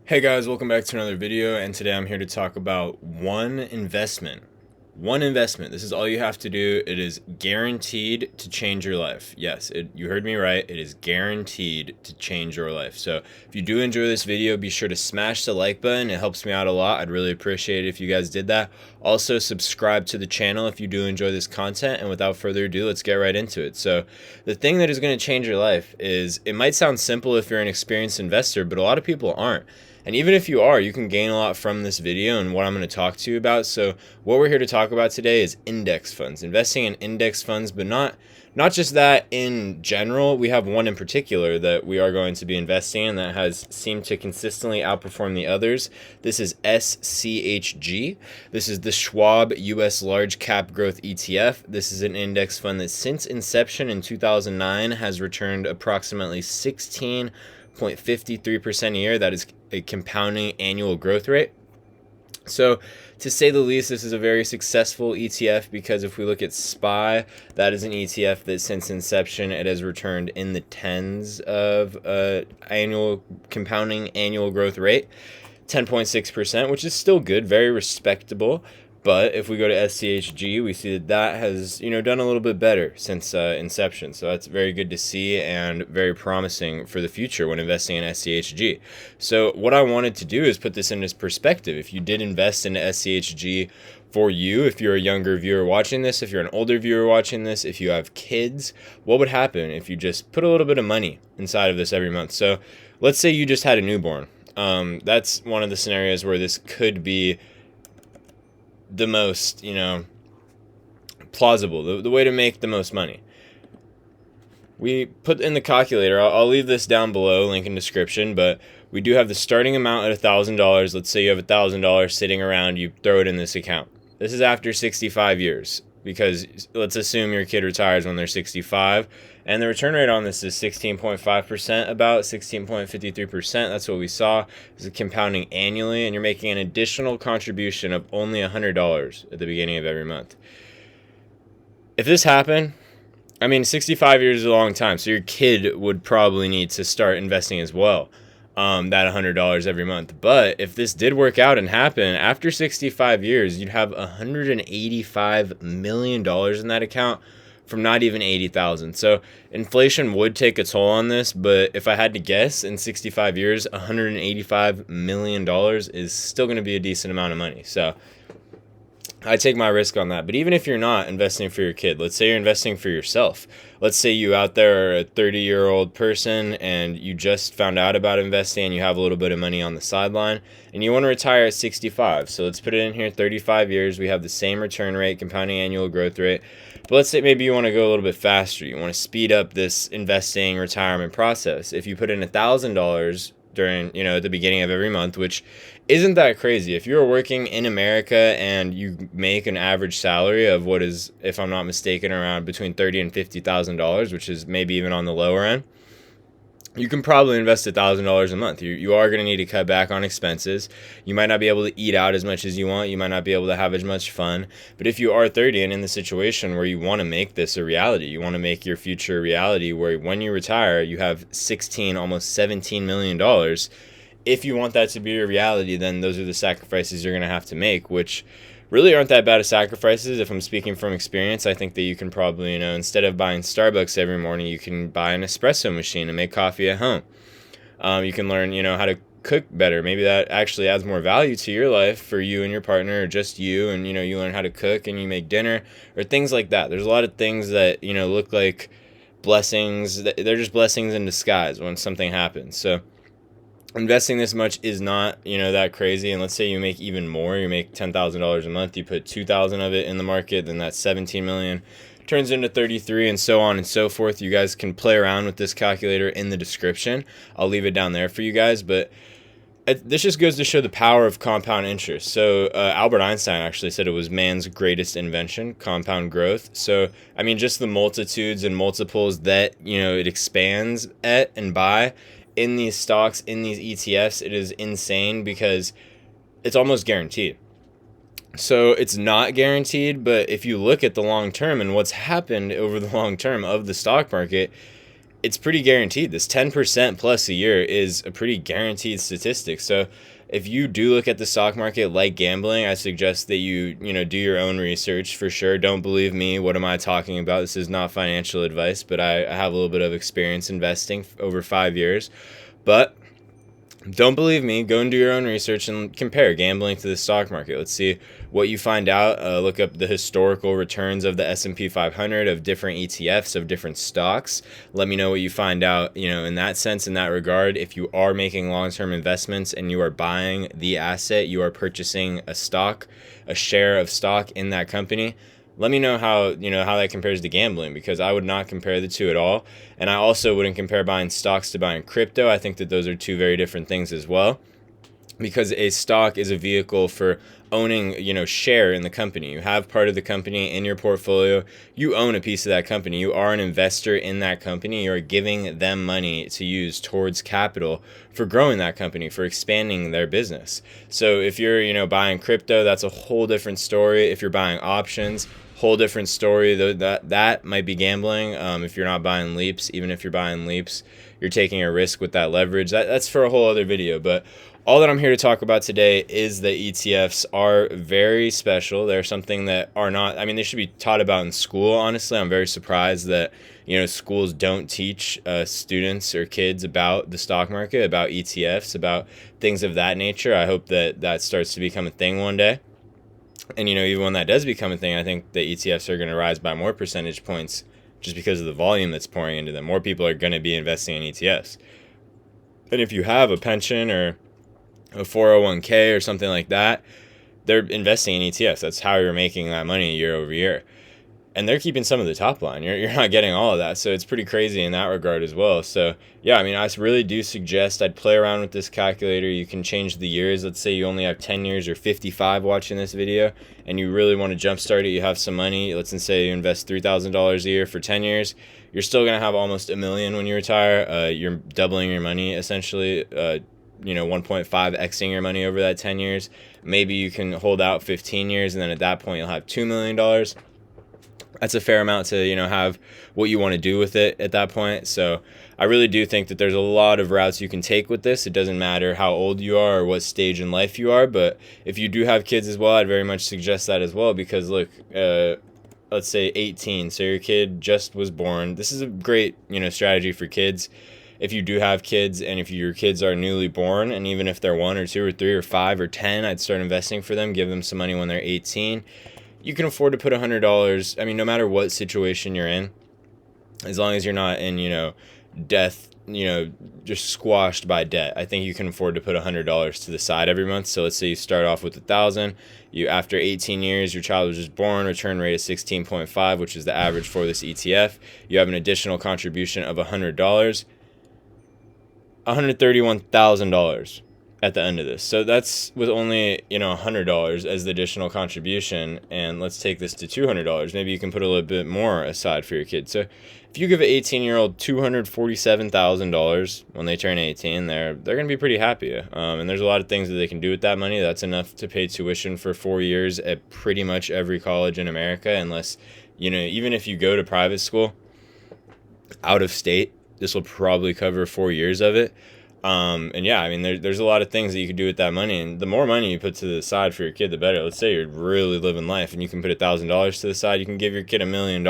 Hey guys, welcome back to another video, and today I'm here to talk about one investment. One investment. This is all you have to do. It is guaranteed to change your life. Yes, you heard me right. It is guaranteed to change your life. So if you do enjoy this video, be sure to smash the like button. It helps me out a lot. I'd really appreciate it if you guys did that. Also, subscribe to the channel if you do enjoy this content. And without further ado, let's get right into it. So the thing that is going to change your life is, it might sound simple if you're an experienced investor, but a lot of people aren't. And even if you are, you can gain a lot from this video and what I'm going to talk to you about. So what we're here to talk about today is index funds, investing in index funds, but not just that in general. We have one in particular that we are going to be investing in that has seemed to consistently outperform the others. This is SCHG. This is the Schwab US Large Cap Growth ETF. This is an index fund that since inception in 2009 has returned approximately 16.53% a year. That is a compounding annual growth rate. So to say the least, this is a very successful ETF, because if we look at SPY, that is an ETF that since inception it has returned in the tens of annual compounding annual growth rate, 10.6%, which is still good, very respectable. But if we go to SCHG, we see that has done a little bit better since inception. So that's very good to see and very promising for the future when investing in SCHG. So what I wanted to do is put this into perspective. If you did invest into SCHG, for you, if you're a younger viewer watching this, if you're an older viewer watching this, if you have kids, what would happen if you just put a little bit of money inside of this every month? So let's say you just had a newborn. That's one of the scenarios where this could be the most, plausible, the way to make the most money. We put in the calculator, I'll leave this down below, link in description, but we do have the starting amount at $1,000. Let's say you have $1,000 sitting around, you throw it in this account. This is after 65 years, because let's assume your kid retires when they're 65, and the return rate on this is 16.5%, about 16.53%. That's what we saw. This is compounding annually, and you're making an additional contribution of only $100 at the beginning of every month. If this happened, 65 years is a long time, so your kid would probably need to start investing as well, that $100 every month. But if this did work out and happen, after 65 years, you'd have $185 million in that account from not even 80,000. So inflation would take a toll on this, but if I had to guess, in 65 years, $185 million is still going to be a decent amount of money. So I take my risk on that. But even if you're not investing for your kid, let's say you're investing for yourself. Let's say you out there are a 30-year-old person and you just found out about investing and you have a little bit of money on the sideline and you want to retire at 65. So let's put it in here, 35 years. We have the same return rate, compounding annual growth rate. But let's say maybe you want to go a little bit faster. You want to speed up this investing retirement process. If you put in $1,000 during, at the beginning of every month, which isn't that crazy. If you're working in America and you make an average salary of what is, if I'm not mistaken, around between $30,000 and $50,000, which is maybe even on the lower end, you can probably invest $1,000 a month. You are going to need to cut back on expenses. You might not be able to eat out as much as you want. You might not be able to have as much fun. But if you are 30 and in the situation where you want to make this a reality, you want to make your future a reality where when you retire, you have 16, almost $17 million. If you want that to be a reality, then those are the sacrifices you're going to have to make, which really aren't that bad of sacrifices. If I'm speaking from experience, I think that you can probably, instead of buying Starbucks every morning, you can buy an espresso machine and make coffee at home. You can learn, how to cook better. Maybe that actually adds more value to your life for you and your partner, or just you, and, you learn how to cook and you make dinner, or things like that. There's a lot of things that, look like blessings. They're just blessings in disguise when something happens. So investing this much is not, that crazy. And let's say you make even more, you make $10,000 a month, you put 2,000 of it in the market, then that's 17 million, turns into 33, and so on and so forth. You guys can play around with this calculator in the description. I'll leave it down there for you guys, but this just goes to show the power of compound interest. So Albert Einstein actually said it was man's greatest invention, compound growth. So, just the multitudes and multiples that, it expands at and by in these stocks, in these ETFs, it is insane, because it's almost guaranteed. So it's not guaranteed, but if you look at the long term and what's happened over the long term of the stock market, it's pretty guaranteed. This 10% plus a year is a pretty guaranteed statistic. So if you do look at the stock market like gambling, I suggest that you know, do your own research for sure. Don't believe me. What am I talking about? This is not financial advice, but I have a little bit of experience investing over 5 years. But don't believe me. Go and do your own research and compare gambling to the stock market. Let's see what you find out. Look up the historical returns of the S&P 500, of different ETFs, of different stocks. Let me know what you find out, you know, in that sense, in that regard. If you are making long-term investments and you are buying the asset, you are purchasing a stock, a share of stock in that company. Let me know how, you know, how that compares to gambling, because I would not compare the two at all. And I also wouldn't compare buying stocks to buying crypto. I think that those are two very different things as well, because a stock is a vehicle for owning, you know, share in the company. You have part of the company in your portfolio. You own a piece of that company. You are an investor in that company. You are giving them money to use towards capital for growing that company, for expanding their business. So if you're, you know, buying crypto, that's a whole different story. If you're buying options, whole different story. That might be gambling. If you're not buying leaps, even if you're buying leaps, you're taking a risk with that leverage. That's for a whole other video. But all that I'm here to talk about today is that ETFs are very special. They're something that are not, I mean, they should be taught about in school. Honestly, I'm very surprised that, you know, schools don't teach students or kids about the stock market, about ETFs, about things of that nature. I hope that that starts to become a thing one day. And, you know, even when that does become a thing, I think the ETFs are going to rise by more percentage points just because of the volume that's pouring into them. More people are going to be investing in ETFs. And if you have a pension or a 401k or something like that, they're investing in ETFs. That's how you're making that money year over year. And they're keeping some of the top line. You're not getting all of that. So it's pretty crazy in that regard as well. So yeah, I mean, I really do suggest I'd play around with this calculator. You can change the years. Let's say you only have 10 years or 55 watching this video, and you really want to jumpstart it. You have some money. Let's say you invest $3,000 a year for 10 years. You're still going to have almost $1 million when you retire. You're doubling your money essentially. You know, 1.5xing your money over that 10 years. Maybe you can hold out 15 years, and then at that point you'll have $2 million. That's a fair amount to, you know, have what you want to do with it at that point. So I really do think that there's a lot of routes you can take with this. It doesn't matter how old you are or what stage in life you are, but if you do have kids as well, I'd very much suggest that as well, because look, let's say 18, so your kid just was born. This is a great, you know, strategy for kids. If you do have kids, and if your kids are newly born, and even if they're 1 or 2 or 3 or 5 or 10, I'd start investing for them. Give them some money when they're 18. You can afford to put $100. I mean, no matter what situation you're in, as long as you're not in, you know, death, you know, just squashed by debt, I think you can afford to put $100 to the side every month. So let's say you start off with 1,000. You, after 18 years, your child was just born. Return rate is 16.5, which is the average for this ETF. You have an additional contribution of $100, $131,000 at the end of this. So that's with only, you know, $100 as the additional contribution. And let's take this to $200. Maybe you can put a little bit more aside for your kid. So if you give an 18-year-old $247,000 when they turn 18, they're going to be pretty happy. And there's a lot of things that they can do with that money. That's enough to pay tuition for 4 years at pretty much every college in America, unless, you know, even if you go to private school out of state, this will probably cover 4 years of it. And yeah, I mean, there's a lot of things that you could do with that money, and the more money you put to the side for your kid, the better. Let's say you're really living life and you can put $1,000 to the side, you can give your kid $1 million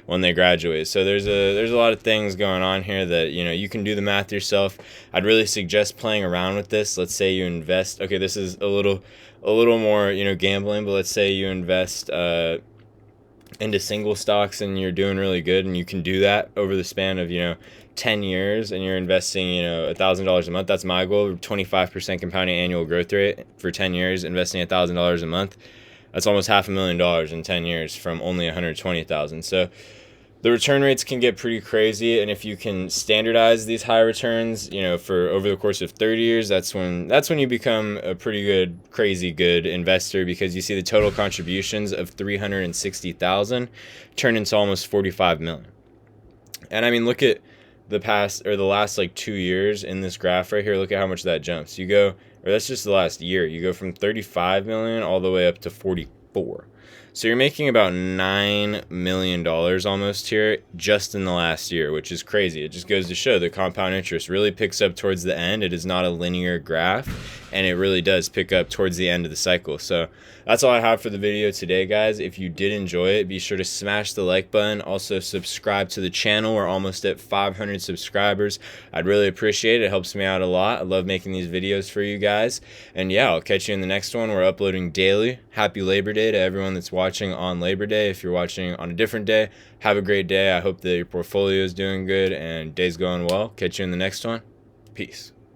when they graduate. So there's a lot of things going on here that, you know, you can do the math yourself. I'd really suggest playing around with this. Let's say you invest, okay, this is a little more, you know, gambling, but let's say you invest, into single stocks and you're doing really good, and you can do that over the span of, you know, 10 years, and you're investing, you know, $1,000 a month. That's my goal, 25% compounding annual growth rate for 10 years, investing $1,000 a month. That's almost $500,000 in 10 years from only 120,000. So the return rates can get pretty crazy, and if you can standardize these high returns, you know, for over the course of 30 years, that's when you become a pretty good, crazy good investor, because you see the total contributions of 360,000 turn into almost 45 million. And I mean, look at the last like 2 years in this graph right here. Look at how much that jumps. That's just the last year. You go from 35 million all the way up to 44. So you're making about $9 million almost here just in the last year, which is crazy. It just goes to show the compound interest really picks up towards the end. It is not a linear graph, and it really does pick up towards the end of the cycle. So that's all I have for the video today, guys. If you did enjoy it, be sure to smash the like button. Also, subscribe to the channel. We're almost at 500 subscribers. I'd really appreciate it. It helps me out a lot. I love making these videos for you guys. And yeah, I'll catch you in the next one. We're uploading daily. Happy Labor Day to everyone that's watching on Labor Day. If you're watching on a different day, have a great day. I hope that your portfolio is doing good and day's going well. Catch you in the next one. Peace.